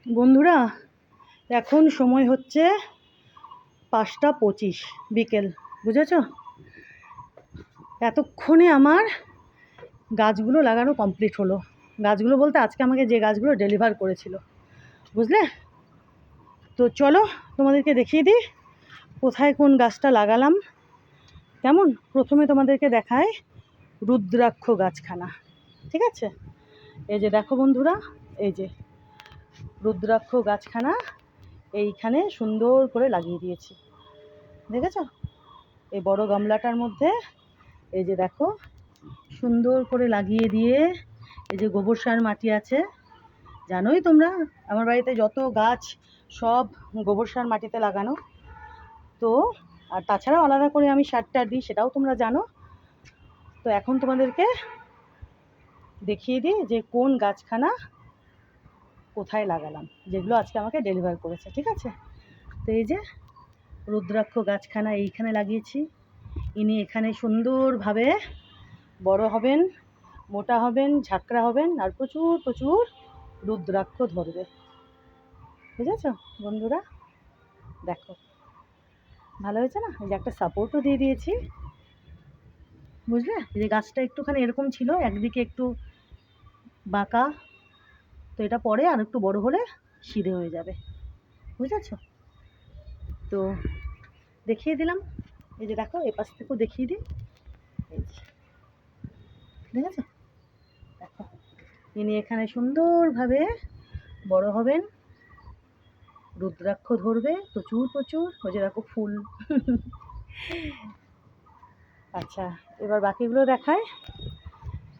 বন্ধুরা, এখন সময় হচ্ছে 5টা 25 বিকেল, বুঝেছ? এতক্ষণে আমার গাছগুলো লাগানো কমপ্লিট হলো। গাছগুলো বলতে আজকে আমাকে যে গাছগুলো ডেলিভার করেছিল, বুঝলে? তো চলো তোমাদেরকে দেখিয়ে দিই কোথায় কোন গাছটা লাগালাম। কেমন? প্রথমে তোমাদেরকে দেখায় রুদ্রাক্ষ গাছখানা, ঠিক আছে? এই যে দেখো বন্ধুরা, এই যে রুদ্রাক্ষ গাছখানা এইখানে সুন্দর করে লাগিয়ে দিয়েছি, দেখেছ? এই বড় গামলাটার মধ্যে এই যে দেখো সুন্দর করে লাগিয়ে দিয়ে, এই যে গোবর সার মাটি আছে, জানোই তোমরা আমার বাড়িতে যত গাছ সব গোবর সার মাটিতে লাগানো। তো আর তাছাড়াও আলাদা করে আমি সারটা দিই, সেটাও তোমরা জানো। তো এখন তোমাদেরকে দেখিয়ে দিই যে কোন গাছখানা কোথায় লাগালাম, যেগুলো আজকে আমাকে ডেলিভার করেছে, ঠিক আছে? তো এই যে রুদ্রাক্ষ গাছখানা এইখানে লাগিয়েছি। ইনি এখানে সুন্দরভাবে বড় হবেন, মোটা হবেন, ঝাঁকড়া হবেন, আর প্রচুর প্রচুর রুদ্রাক্ষ ধরবে, বুঝেছ বন্ধুরা? দেখো ভালো হয়েছে না? এই যে একটা সাপোর্টও দিয়ে দিয়েছি, বুঝলে? এই যে গাছটা একটুখানি এরকম ছিল, একদিকে একটু বাঁকা, তো এটা পরে আর একটু বড় হলে সিধে হয়ে যাবে, বুঝেছ? তো দেখিয়ে দিলাম। এই যে দেখো এপাশ থেকেও দেখিয়ে দিই, এই যে দেখেছ? দেখো ইনি এখানে সুন্দরভাবে বড় হবেন, রুদ্রাক্ষ ধরবে প্রচুর প্রচুর। ওই যে দেখো ফুল। আচ্ছা, এবার বাকিগুলো দেখায়।